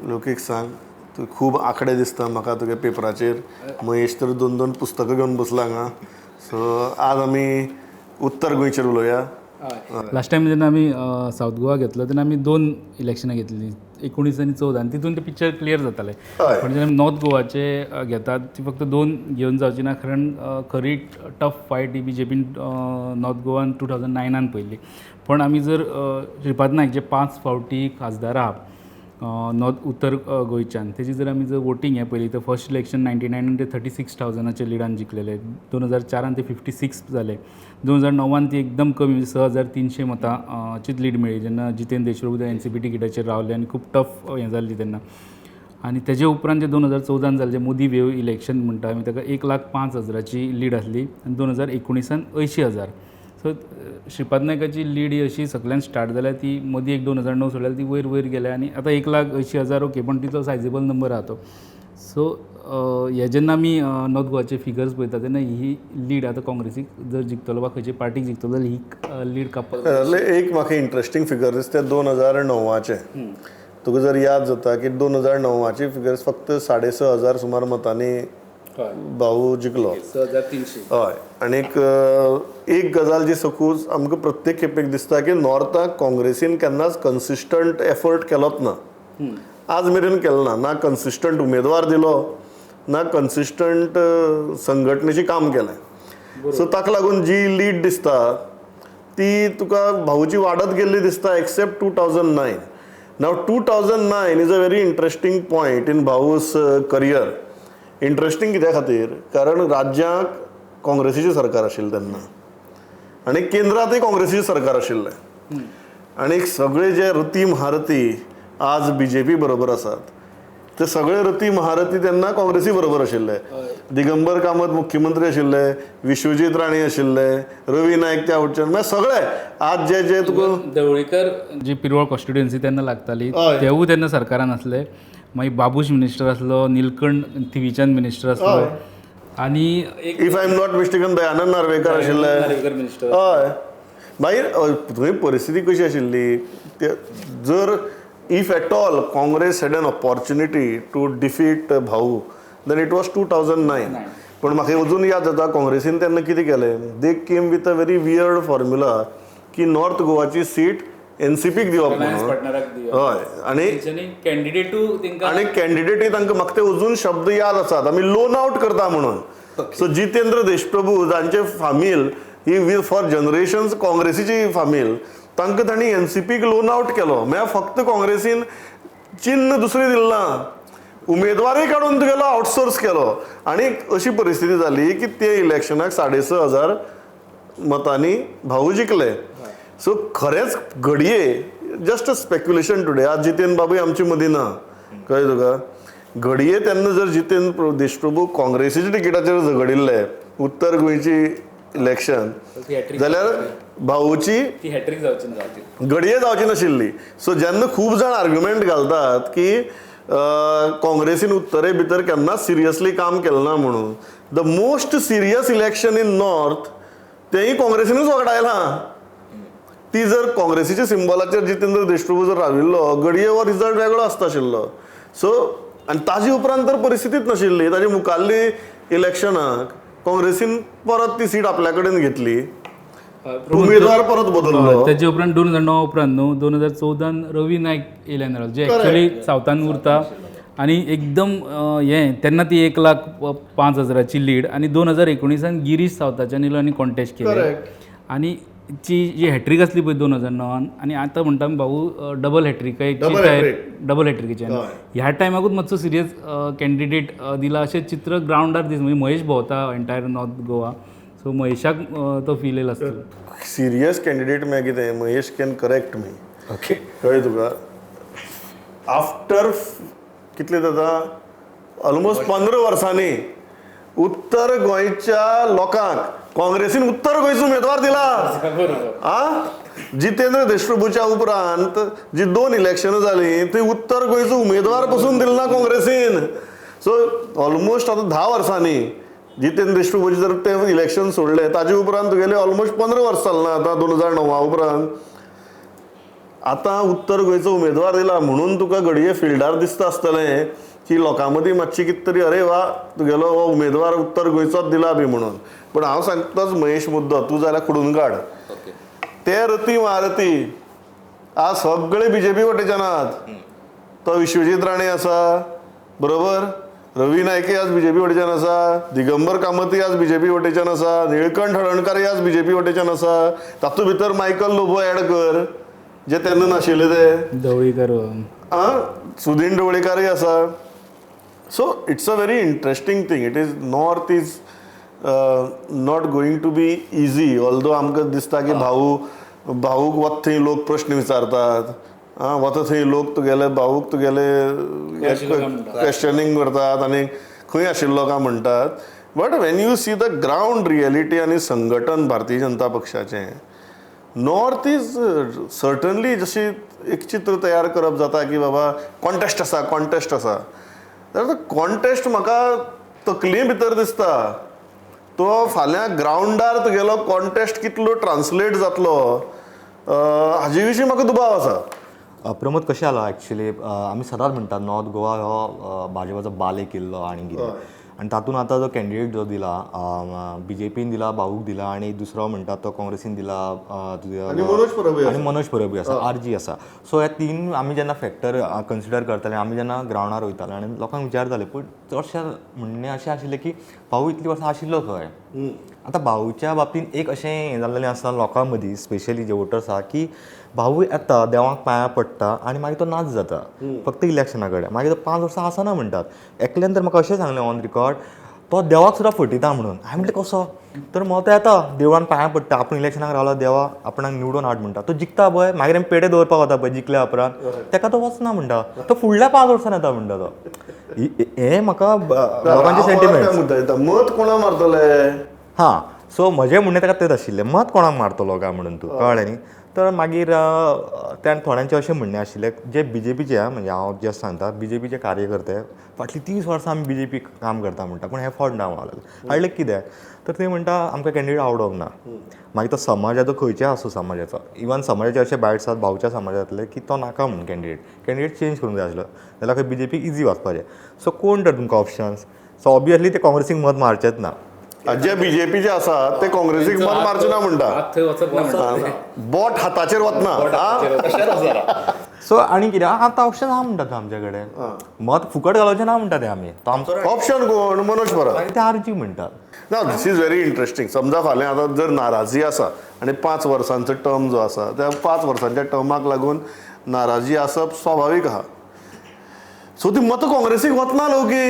लोकीक सांग तू खूब आंकडे दिसता म्हाका तुगे पेपराचेर. महेश तर 2-2 पुस्तकां घेवन बसला हांगा. सो आज आमी उत्तर गोंयचेर उलोवया. लास्ट टायम जेन्ना आमी सावथ गोवा घेतलो तेन्ना आमी 2 इलेक्शनां घेतली, 19 आनी 14, आनी तितून ते पिक्चर क्लियर जाताले. पण जेन्ना नॉर्थ गोवाचे घेतात ती फक्त 2 घेवन जावची ना, कारण खरी टफ फायट ही BJPन नॉर्थ गोवान 2009 पयली. पण आमी जर श्रीपाद नायक जे 5 फावटी खासदार आहा नॉर्थ उत्तर गोंयच्यान, तेजी जर आमी जर वोटींग हें पयली तर फर्स्ट इलेक्शन 99 ते 36,000च्या लिडान जिखलेले. 2004 ते 56 जाले. 2009 ती एकदम कमी 6,300 मतांचीच लीड मेळ्ळी जेन्ना जितेंद्र देशप्रभू NCP टिकेटाचेर रावले आनी खूब टफ हें जाल्ली तेन्ना. आनी तेजे उपरांत जे 2014 जालें जे मोदी वेव इलेक्शन म्हणटा आमी ताका 1,05,000ची लीड आसली आनी 2019 80,000. सो श्रीपाद नायकाची लीड ही अशी सगळ्यान स्टार्ट जाल्या ती मोदी 2009 सोडल्यार ती वयर वयर गेल्या आनी आतां 1,80,000 ओके, पण तिचो सायजेबल नंबर आहा तो. सो हे जेन्ना आमी नॉर्थ गोवाचे फिगर्स पळयता तेन्ना ही लीड आतां काँग्रेसीक जर जिखतलो वा खंयचे पार्टीक जिखतलो जाल्यार ही लीड कापपाक एक म्हाका इंट्रस्टींग फिगर दिसता 2009चे. तुका जर याद जाता की 2009चे फिगर्स फक्त 6,500 सुमार मतांनी भाऊ जिखलो. 6,300. हय. आनीक एक गजाल जी सकूज आमकां प्रत्येक खेपेक दिसता की नॉर्थाक काँग्रेसीन केन्नाच कन्सिस्टंट एफर्ट केलोच ना. आज मेरेन केलो ना कन्सिस्टंट उमेदवार दिलो ना कन्सिस्टंट संघटनेची काम केलें. सो ताका लागून जी लीड दिसता ती तुका भाऊची वाडत गेल्ली दिसता except 2009. Now 2009 is a very interesting point in भाऊस करियर. इंट्रस्टींग कित्या खातीर, कारण राज्यांक काँग्रेसीचें सरकार आशिल्लें तेन्ना आनी केंद्रांतूय काँग्रेसीचें सरकार आशिल्लें. आनी सगळे जे रती महारथी आज BJP बरोबर आसात ते सगळे रती महारथी तेन्ना काँग्रेसी बरोबर आशिल्ले. दिगंबर कामत मुख्यमंत्री आशिल्ले, विश्वजीत राणे आशिल्ले, रवी नायक त्या वटच्यान, म्हणजे सगळे आज जे जे तुका देवळीकर जी पिरवळ कॉन्स्टिट्युएन्सी तेन्ना लागताली तेवूय तेन्ना सरकारान असले. मागीर बाबूश मिनिस्टर आसलो, निलकंठ थिवीचंद मिनिस्टर आसलो आनी if I am not mistaken Dayanand Narvekar आशिल्ले. मिनिस्टर. हय. मागीर थंय परिस्थिती कशी आशिल्ली जर if at all Congress had an opportunity to defeat Bhau then it was 2009. पण म्हाका अजून याद जाता काँग्रेसीन तेन्ना कितें केलें, they came with a very weird formula की नॉर्थ गोवाची सीट NCPक दिवप म्हणून. हय. आनी कॅन्डिडेटी तांकां म्हाका ते अजून शब्द याद आसात, आमी लोन आउट करता म्हणून. सो जितेंद्र देशप्रभू जांचे फामील ही फॉर जनरेशन्स काँग्रेसीची फामील, तांकां तांणी NCPक लोन आउट केलो. म्हळ्यार फक्त काँग्रेसीन चिन्ह दुसरें दिलें ना, उमेदवारय काडून तुगेलो आउटसोर्स केलो. आनी अशी परिस्थिती जाली की ते इलेक्शनाक 6,500 मतांनी भाऊ जिखले. सो खरेंच घडये जस्ट अ स्पेक्युलेशन टुडे. आज जितेंद्र बाबूय आमचे मदीं ना, कळ्ळें तुका. घडये तेन्ना जर जितेंद्र देशप्रभू काँग्रेसीच्या टिकेटाचेर झगडिल्ले उत्तर गोंयची इलेक्शन जाल्यार भाऊची घडये जावची नाशिल्ली. सो जेन्ना खूब जाण आर्ग्युमेंट घालतात की काँग्रेसीन उत्तरे भितर केन्नाच सिरियसली काम केलें ना म्हणून, the most serious election in north तेंय काँग्रेसीनूच वगडायलां. ती जर काँग्रेसीच्या सिंबलाचेर जितेंद्र देशप्रभू जर राविल्लो घडये हो रिजल्ट वेगळो आसता आशिल्लो. सो आनी ताजे उपरांत तर परिस्थितीच नाशिल्ली. ताजे मुखाल्ली इलेक्शनाक काँग्रेसीन परत ती सीट आपल्या कडेन घेतली, उमेदवार परत बदललो. तेजे उपरांत 2009 उपरांत न्हू 2014 रवी नायक येयले जे एक्चुअली सावथान उरता आनी एकदम हें तेन्ना ती 1,05,000ची लीड. आनी 2019 गिरीश सावथाच्यान येयलो आनी कॉन्टेस्ट केलें. आनी ची जी हॅट्रीक आसली पळय 2009 आनी आतां म्हणटा भाऊ डबल हॅट्रिकेच्यान ह्या टायमाकूच मातसो सिरियस कॅन्डिडेट दिला अशें चित्र ग्रावंडार दिसता. म्हणजे महेश भोंवता एंटायर नॉर्थ गोवा. सो महेशाक तो फील येयला आसतलो. सिरियस कॅन्डिडेट म्हळ्यार कितें, Mahesh can correct me. Okay, कळ्ळें तुका. आफ्टर कितले जाता ऑलमोस्ट 15 वर्सांनी उत्तर गोंयच्या लोकांक काँग्रेसीन उत्तर गोंयचो उमेदवार दिला. जितेंद्र देशप्रभूच्या उपरांत जी 2 इलेक्शनां जालीं थंय उत्तर गोंयचो उमेदवार पसून दिलो ना काँग्रेसीन. सो ऑलमोस्ट आतां 10 वर्सांनी जितेंद्र देशप्रभूचे जर ते इलेक्शन सोडले ताजे उपरांत तुगेले ऑलमोस्ट 15 वर्सां जालें ना आतां 2009 उपरांत. आतां उत्तर गोंयचो उमेदवार दिला म्हणून तुका घडये फिल्डार दिसता आसतलें की लोकां मदीं मातशी कितें तरी अरे वा तुगेलो हो उमेदवार उत्तर गोंयचोच दिला बी म्हणून. पूण हांव सांगताच महेश मुद्दो तूं जाल्यार खुडून काड. ते रती महारथी आज सगळे बीजेपी वटेच्यान आहात. तो विश्वजीत राणे आसा बरोबर, रवी नायके आज बीजेपी वटेच्यान आसा, दिगंबर कामती आज बीजेपी वटेच्यान आसा, निळकंठ हळर्णकार आज बीजेपी वटेच्यान आसा. तातूंत भितर मायकल लोबो ऍड कर जे तेन्ना नाशिल्ले ते, ढवळीकर सुदीन ढवळीकारय आसा. So it's a very interesting thing. It is north is not going to be easy. Although आमकां दिसता की भाऊक वत थंय लोक प्रश्न विचारतात, वता थंय लोक तुगेले भाऊक तुगेले क्वेश्चनिंग करतात आनी खंय आशिल्लो काय म्हणटात. But Wien you see the ground reality आनी संघटन Bharatiya Janata पक्षाचें, north is certainly जशी एक चित्र तयार करप जाता की बाबा कॉन्टेस्ट आसा. तर कॉन्टेस्ट म्हाका तकले भितर दिसता तो फाल्यां ग्रावंडार तुगेलो कॉन्टेस्ट कितलो ट्रान्सलेट जातलो हाजे विशीं म्हाका दुबाव आसा. प्रमोद कशें जालो एक्चुली आमी सदांच म्हणटात नॉर्थ गोवा हो भाजपाचो बाले किल्लो आनी कितें, आनी तातूंत आतां जो कॅन्डिडेट जो दिला BJPन दिला, भाऊक दिला, आनी दुसरो म्हणटा तो काँग्रेसीन दिला आनी मनोज परबी आसा, RG आसा. सो हे तीन आमी जेन्ना फॅक्टर कन्सिडर करताले, आमी जेन्ना ग्रावंडार वयताले आनी लोकांक विचारताले, पूण चडशे म्हणणे अशें आशिल्लें की भाऊ इतली वर्सां आशिल्लो खंय. आतां भाऊच्या बाबतींत एक अशें हें जाल्लें आसा लोकां मदीं, स्पेशली जे वोटर्स आहा, की भाऊ येता देवाक पांयां पडटा आनी मागीर तो नाच जाता फक्त इलेक्शना कडेन, मागीर तो 5 वर्सां आसना म्हणटात. एकल्यान तर म्हाका अशें सांगलें ऑन रिकॉर्ड तो देवाक सुद्दां फटयता म्हणून. हांवें म्हणलें कसो, तर मग तो येता देवळान पांयां पडटा, आपूण इलेक्शनाक रावलो देवा आपणाक निवडून हाड म्हणटा. तो जिखता पळय, मागीर आमी पेडे दवरपाक वता पळय जिखल्या उपरांत, ताका तो वचना म्हणटा, तो फुडल्या 5 वर्सान येता म्हणटा तो. हें म्हाका लोकांचे सेंटिमेंट. मत कोणा मारतले. हां, सो म्हजें म्हणणें ताका तेच आशिल्लें, मत कोणाक मारतलो काय म्हणून तूं, कळ्ळें न्ही. तर मागीर त्यान थोड्यांचें अशें म्हणणें आशिल्लें जे BJPचे म्हणजे हांव जे सांगता BJPचे कार्यकर्ते फाटलीं 30 वर्सां आमी BJP काम करता म्हणटा, पूण हे फावट ना हाडलें कित्याक, तर ते म्हणटा आमकां कॅन्डिडेट आवडोंक ना. मागीर तो समाजाचो खंयचे आसूं समाजाचो, इवन समाजाचे अशे बायट्स आसात भाऊच्या समाजांतले की तो नाका म्हणून कॅन्डिडेट चेंज करूंक जाय आसलो, जाल्यार खंय BJP इजी वचपाचें. सो कोण तर तुमकां ऑप्शन्स. सो ऑब्वियसली ते काँग्रेसीक मत मारचेच ना. जे BJPचे आसात ते काँग्रेसीक मत मारचे ना म्हणटा, बोट हाताचेर वतना. सो आनी कितें आतां ऑप्शन आहा म्हणटा आमचे कडेन, मत फुकट घालोवचें ना म्हणटा ते आमी. तो आमचो ऑप्शन कोण, मनोज परब. ते RG म्हणटात. ना दिस इज व्हेरी इंटरेस्टिंग. समजा फाल्यां आतां जर नाराजी आसा आनी 5 वर्सांचो टर्म जो आसा त्या 5 वर्सांच्या टर्माक लागून नाराजी आसप स्वाभावीक आहा. सो ती मत काँग्रेसीक वतना लोकी.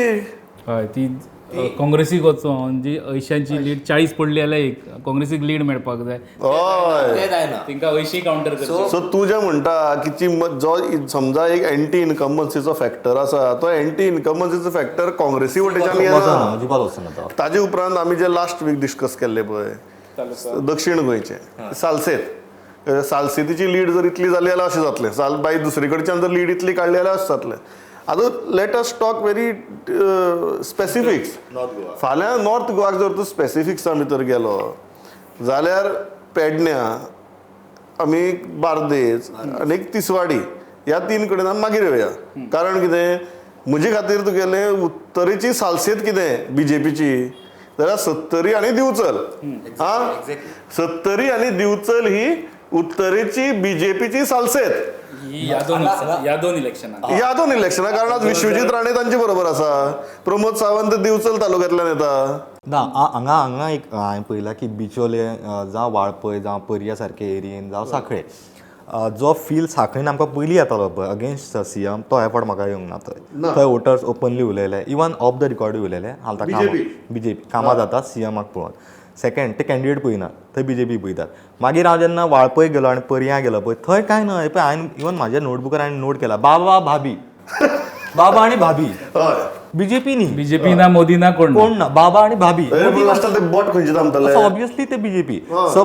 हय ती काँग्रेसीक वचोन जी 80ची लीड 40 पडली जाल्यार एक काँग्रेसीक लीड मेळपाक जाय. हय तांकां 80 कावंटर करचे. सो तूं जें म्हणटा की जो समजा एक एंटी इनकम्बन्सीचो फॅक्टर आसा तो एंटी इनकम्बन्सीचो फॅक्टर काँग्रेसी वटेच्यान येना. अजिबात वचना तो. ताजे उपरांत आमी जे लास्ट वीक डिस्कस केल्ले पळय दक्षिण गोंयचे सालसेतीची लीड जर इतली जाली जाल्यार अशें जातलें. सालबाई दुसरे कडच्यान जर लीड इतली काडली जाल्यार अशें जातलें. आतां let us talk very specifics. फाल्यां नॉर्थ गोवाक जर तूं स्पेसिफिक्सा भितर गेलो जाल्यार पेडण्यां आमी बार्देज आनी तिसवाडी ह्या 3 कडेन आमी मागीर येवया. कारण कितें म्हजे खातीर तुगेलें उत्तरेची सालसेत कितें BJPची जाल्यार सत्तरी आनी दिवचल. सत्तरी आनी दिवचल ही उत्तरेची BJPची सालसेत ह्या दोन इलेक्शनां. कारण आज विश्वजीत राणे तांचे बरोबर आसा, प्रमोद सावंत दिवचल तालुक्यांतल्यान येता. ना हांगा एक हांवें पळयलां की बिचोले जावं वाळपय जावं पर्या सारके एरियेन जावं सांखळे जो फील सांखळेन आमकां पयलीं येतालो पळय अगेन्स्ट CM तो हे फावट म्हाका येवंक ना. थंय वोटर्स ओपनली उलयले, इवन ऑफ द रिकॉर्डूय उलयले. BJP कामां जाता CMाक पळोवन. सेकंड ते कॅन्डिडेट पळयनात, थंय BJP पळयतात. मागीर हांव जेन्ना वाळपय गेलो आनी पर्यां गेलो पळय थंय कांय ना. पळय हांवें इवन म्हाज्या नोटबुकार हांवें नोट केला बाबा भाभी बाबा आनी भाभी. BJP न्ही, BJP ना मोदी ना कोण ना, बाबा आनी भाभी. बोट खंयचे थांबतले. ऑब्वियसली ते BJP. So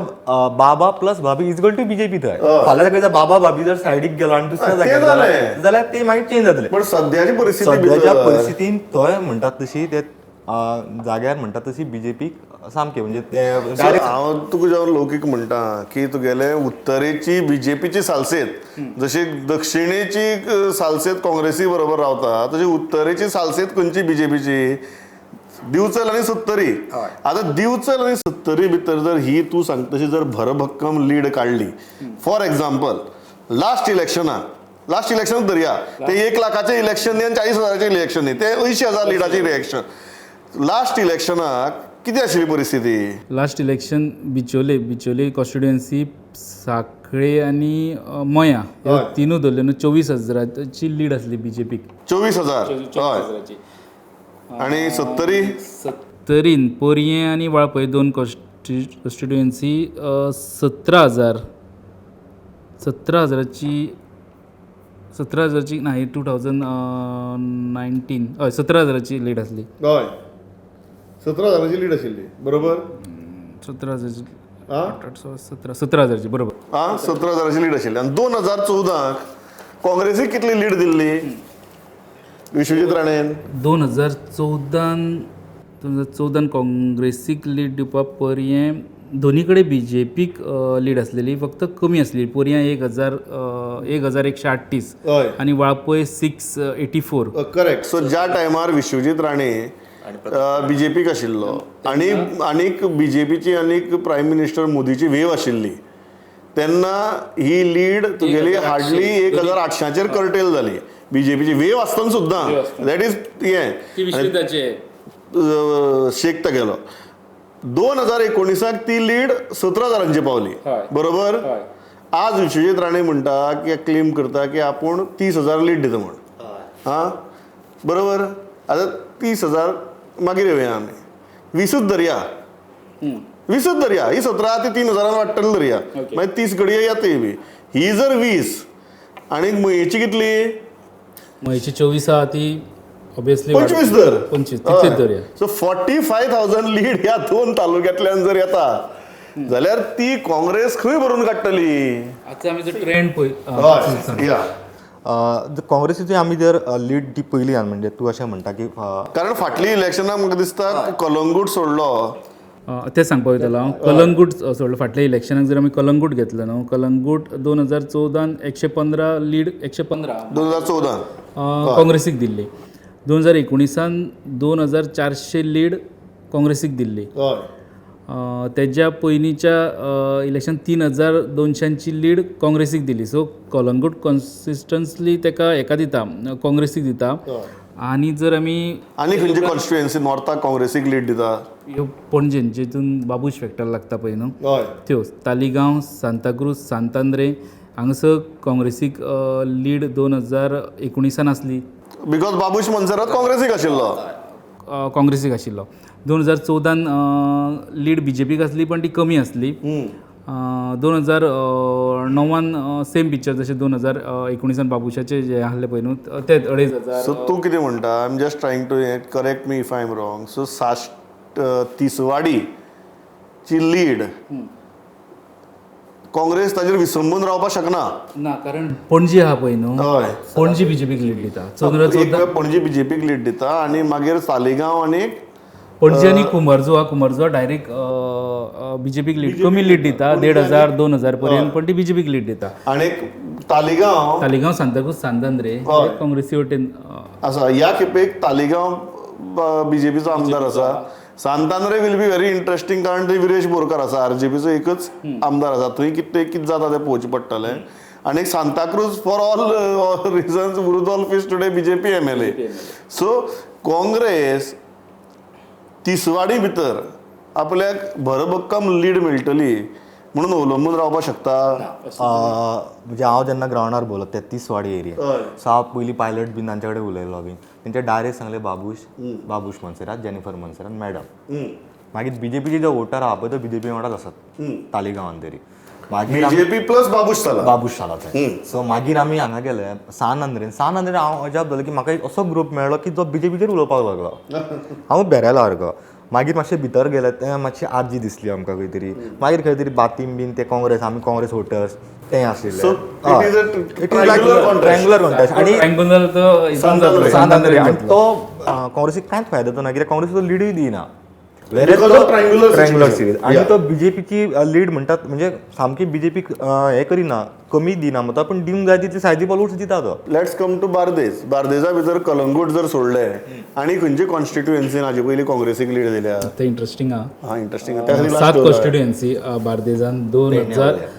Baba plus Bhabhi is equal to BJP. थंय फाल्यां खंय बाबा भाभी जर सायडीक गेलो आनी दुसऱ्या जाग्यार जाल्यार ते मागीर चेंज जातले. पण सद्याची परिस्थितीन थंय म्हणटात तशी ते जाग्यार म्हणटा तशी बीजेपीक सामकें म्हणजे ते सर, हांव तुका जेव्हा लौकीक म्हणटा की तुगेले उत्तरेची बीजेपीची सालसेत जशी दक्षिणेची सालसेत काँग्रेसी बरोबर रावता तशी उत्तरेची सालसेत खंयची बीजेपीची दिवचल आणि सत्तरी. आता दिवचल आणि सत्तरी भितर जर ही तू सांगता तशी जर भरभक्कम लीड काढली, फॉर एक्झाम्पल लास्ट इलेक्शन धरया, ते 1 लाखाचे इलेक्शन न्ही आणि 40,000चे इलेक्शन न्ही, ते 80,000 लिडाची इलेक्शन. लास्ट इलेक्शनाक किती आशिल्ली परिस्थिती? लास्ट इलेक्शन बिचोले कॉन्स्टिट्युएन्सी साखळे आणि मया ह्यो तिनूय धरले न्हू 24,000ची लीड आसली बीजेपीक. 24,000 हय. आणि सत्तरीन पोरये आनी वाळपय दोन कॉन्स्टिट्युएन्सी 17,000ची नाही 2019 हय 17,000ची लीड आसली. हय 17,000ची लीड आशिल्ली बरोबर. 17,000ची 17,000ची बरोबर. 17,000ची लीड आशिल्ली. आणि 2014 काँग्रेसीक कितली लीड दिल्ली विश्वजीत राणेन? 2014 काँग्रेसीक लीड दिवपा पर्यंत दोनी कडेन बीजेपीक लीड आसलेली, फक्त कमी आसली. पर्यां 1,138 आनी वाळपय 684. करेक्ट. सो ज्या टायमार विश्वजीत राणे बीजेपीक आशिल्लो आनीक बीजेपीची आनीक प्रायम मिनिस्टर मोदीची वेव आशिल्ली तेन्ना ही लीड तुगेली हार्डली 1,800चेर कर्टेल जाली. बीजेपीची वेव आसतना सुद्दां दॅट इज शेकता गेलो. 2019 ती लीड 17,000ची पावली बरोबर. आज विश्वजीत राणे म्हणटा की क्लेम करता की आपण 30,000 लीड दिता म्हण. बरोबर. आता 30,000 मागीर येवया आमी 20च धरया ही 17 ते 3,000 वाडटली धरया मागीर 30 घडये येता बी. ही जर 20 आणि मयेची कितली? मयेची 24 आहा ती ऑब्वियसली 25 धर. 25 तितलीच धरया. सो 45,000 लीड ह्या 2 तालुक्यांतल्यान जर येता जाल्यार ती काँग्रेस खंय भरून काडटली? आतां आमी जर ट्रेंड पळय काँग्रेसीची आमी जर लीड ती पयली आहा म्हणजे तूं अशें म्हणटा की कारण फाटली इलेक्शनाक म्हाका दिसता कलंगूट सोडलो. तें सांगपाक वयतालो हांव. कलंगूट सोडलो फाटल्या इलेक्शनाक. जर आमी कलंगूट घेतलो न्हू, कलंगूट 2014 115 लीड 115 2014 काँग्रेसीक दिल्ली. 2019 2,400 लीड काँग्रेसीक दिल्ली. तेज्या पयलींच्या इलेक्शन 3,200ची लीड काँग्रेसीक दिली. सो कलंगूट कन्सिस्टन्सली तेका हेका दिता, काँग्रेसीक दिता. आनी जर आमी आनी खंयची कॉन्स्टिट्युएन्सी नॉर्थाक काँग्रेसीक लीड दिता? ह्यो पणजे जितून बाबूश फॅक्टर लागता पळय न्हू त्यो तालिगांव, सांताक्रूज, सांतांद्रे हांगासर काँग्रेसीक लीड 2019 आसली. बिकॉज बाबूश मोन्सेरात काँग्रेसीक आशिल्लो. 2014 लीड बीजेपीक आसली पण ती कमी आसली. 2009 सेम पिक्चर जशें 2019 बाबुशाचे जे आहले पळय न्हू ते 2,500. सो तूं कितें म्हणटा? I am just trying to correct me if I am wrong. So तिसवाडीची लीड काँग्रेस ताजेर विसंबून रावपाक शकना ना, कारण पणजी आहा पळय न्हू, पणजी बीजेपीक लीड दिता. पणजी बीजेपीक लीड दिता आणि मागीर तालिगांव आणि पणजी आणि कुंभारजुआ डायरेक्ट बीजेपीक लीड कमी लीड दिता 1,500-2,000 पर्यंत, पण ती बीजेपीक लीड दिता. आणि तालिगांव सांताक्रूज, सांतांद्रे काँग्रेसी वटेन आसा. ह्या खेपेक तालिगांव बीजेपीचो आमदार आसा. सांतांद्रे विल बी व्हेरी इंटरेस्टिंग कारण थंय विरेश बोरकार आसा, आरजेपीचो एकच आमदार आसा. थंय कितें जाता तें पळोवचें पडटलें. आणि Santa Cruz for all reasons Rudolf is today BJP MLA. So Congress Tiswadi भितर आपल्याक भरभक्कम लीड मेळटली म्हणून अवलंबून रावपाक शकता. म्हणजे हांव जेन्ना ग्रावंडार भोवलो ते तिसवाडी एरिया सो हांव पयलीं पायलट बीन तांचे कडेन उलयलो बीन तेंचे डायरेक्ट सांगले बाबूश मोन्सेरात, जेनिफर मोन्सेरात मॅडम. मागीर बीजेपीचे जे वोटर आहा पळय तो बीजेपी वांगडाच आसात तालिगांवान तरी. मागीर बीजेपी प्लस बाबूश जाला थंय. सो मागीर आमी हांगा गेले सांतांद्रेन हांव अजाप जालो की म्हाका एक असो ग्रूप मेळ्ळो की जो बीजेपीचेर उलोवपाक लागलो. हांव बेरेलो सारको. मागीर मातशें भितर गेले तें मातशी आजी दिसली आमकां खंय तरी. मागीर खंय तरी बातीम बीन ते काँग्रेस आमी काँग्रेस वोटर्स तें आशिल्लें So, it is a triangular contest. Triangular contest आणि ट्रायंगुलर तो हितून जातलो, सांतांद्रे आणि जातलो. तो काँग्रेसीक कांयच फायदो तो ना कित्याक काँग्रेसीचो लीडूय दिना Because of triangular triangular situation. Series आणि Yeah. तो बीजेपीची लीड म्हणटात म्हणजे सामकी बीजेपीक हे करिना कमी दिना म्हणटा पण दिवंक जाय तितली सायजी पॉलिटिक्स दिता तो लेट्स कम टू बार्देस. बार्देसा भितर कलंगूट जर सोडले आणि खंयची कॉन्स्टिट्युएन्सीन हाजे पयलीं काँग्रेसीक लीड दिल्या. ते इंटरेस्टिंग आहा. हा इंटरेस्टिंग 7 कॉन्स्टिट्युएन्सी बार्देजान 2002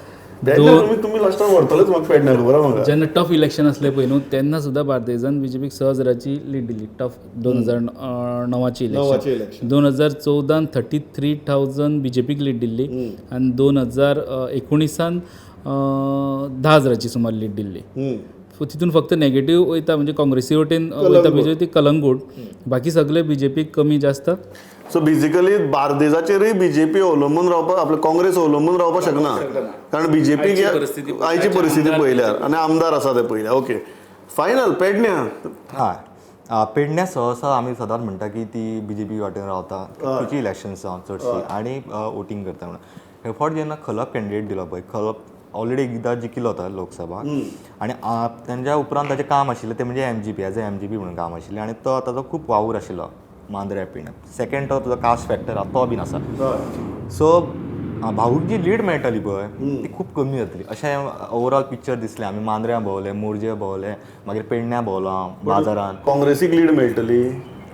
तुम्ही लास्टाक व्हरतलेच म्हाका पेडण्या खबर आहा म्हाका. जेन्ना टफ इलेक्शन असले पळय न्हू तेन्ना सुद्दां बार्देजान बीजेपीक 6 हजाराची लीड दिली. टफ 2009ची इलेक्शन. 2014 33,000 बीजेपीक लीड दिल्ली आनी 2019 10 हजाराची सुमार लीड दिल्ली. तितून फक्त नेगेटीव वयता म्हणजे काँग्रेसी वटेन वयता बीजेपी ती कलंगूट. बाकी सगळे बीजेपीक कमी जास्त. सो बेसिकली बार्देजाचेरय बीजेपी अवलंबून रावपाक आपले काँग्रेस अवलंबून रावपाक शकना कारण बीजेपीक आयची परिस्थिती पळयल्यार आनी आमदार आसा ते पळयल्या. ओके फायनल पेडण्या. हय पेडण्या सहसा आमी सदांच म्हणटा की ती बीजेपी वाटेन रावता खंयची इलेक्शन्स चडशी आनी वोटींग करता म्हणून. हे फावट जेन्ना खलप कॅन्डिडेट दिलो पळय खलप ऑलरेडी एकदां जिखिलो होता लोकसभा आनी तांच्या उपरांत ताचें काम आशिल्लें तें म्हणजे MGP एज अ MGP म्हणून काम आशिल्लें आनी तो ताचो खूब वावूर आशिल्लो मांद्रे पिण्यात. सेकेंड तो तुजो कास्ट फॅक्टर आसा तो बीन आसा. सो भाऊक जी लीड मेळटली पळय ती खूब कमी जातली अशें ओवरऑल पिक्चर दिसलें. आमी मांद्र्या भोंवले मोरजे भोंवले मागीर पेडण्या भोंवलो हांव बाजारांत. काँग्रेसीक लीड मेळटली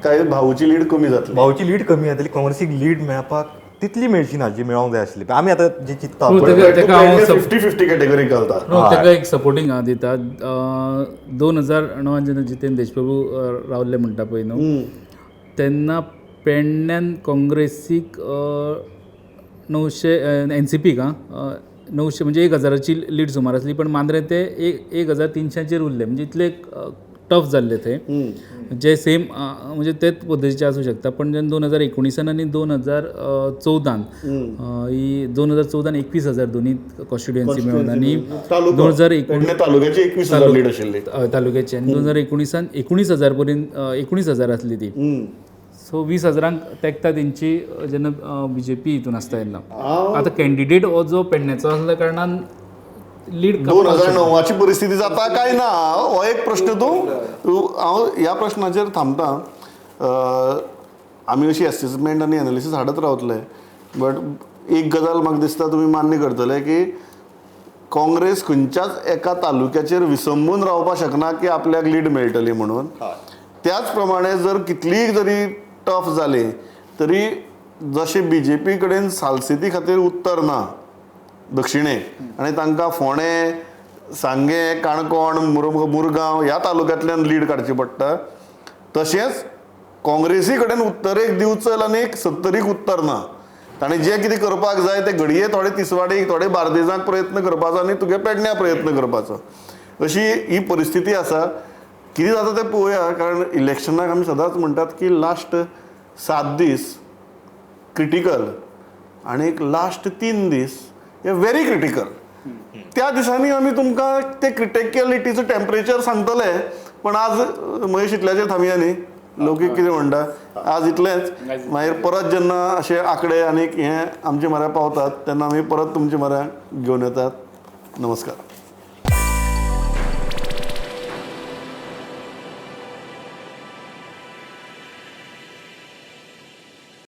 काय भाऊची लीड कमी जातली. भाऊची लीड कमी जातली काँग्रेसीक लीड मेळपाक तितली मेळची ना जी मेळोंक जाय आसली. आमी आतां जे चिंतता 50-50 कॅटेगरी घालता. ताका एक सपोर्टींग दिता. 2009 जेन्ना जितेंद्र देशप्रभू रावल्ले म्हणटा पळय न्हू तेन्ना पेडण्यान काँग्रेसीक 900 NCPक 900 म्हणजे 1000ची लीड सुमार आसली पण मांद्रे ते 1300चेर उरले म्हणजे इतले टफ जाल्ले ते जे सेम म्हणजे तेच पद्दतीचे आसूं शकता. पण जेन्ना 2019 आनी 2014 ही 2014 21,000 दोनी कॉन्स्टिट्युएन्सी मेळून आनी 2019 तालुक्याची 21,000 लीड आशिल्ली तालुक्याची आनी 2019 19,000 पर्यंत 19,000 आसली ती. सो 20,000 तेंकता तेंची जेन्ना बीजेपी हितून आसता तेन्ना. आतां कॅन्डिडेट हो जो पेडण्याचो आसल्या कारणान लीड 2009ची परिस्थिती जाता काय ना हो एक प्रश्न हांव ह्या प्रश्नाचेर थांबता. आमी अशी एसेसमेंट आनी एनालिसीस हाडत रावतले बट एक गजाल म्हाका दिसता तुमी मान्य करतले की काँग्रेस खंयच्याच एका तालुक्याचेर विसंबून रावपाक शकना की आपल्याक लीड मेळटली म्हणून. त्याच प्रमाणे जर कितलीय जरी टफ जाली तरी जशे बीजेपी कडेन सालसेती खातीर उत्तर ना दक्षिणेक आनी तांकां फोंडे सांगे काणकोण मुरगांव ह्या तालुक्यांतल्यान लीड काडची पडटा तशेंच काँग्रेसी कडेन उत्तरेक दिवचल आनी 70क उत्तर ना. ताणें जें कितें करपाक जाय तें घडये थोडे तिसवाडीक थोडे बार्देजाक प्रयत्न करपाचो आनी तुगे पेडण्या प्रयत्न करपाचो अशी ही परिस्थिती आसा. कितें जाता तें पळोवया कारण इलेक्शनाक आमी सदांच म्हणटात की लास्ट 7 दीस क्रिटिकल आनी एक लास्ट 3 दीस हे व्हेरी क्रिटिकल. त्या दिसांनी आमी तुमकां ते क्रिटिकॅलिटीचो टेम्परेचर सांगतले पण आज महेश इतल्याचेर थांबया न्ही. लोकीक कितें म्हणटा आज इतलेंच मागीर परत जेन्ना अशे आंकडे आनी हे आमचे म्हऱ्या पावतात तेन्ना आमी परत तुमचे म्हऱ्या घेवन येतात. नमस्कार.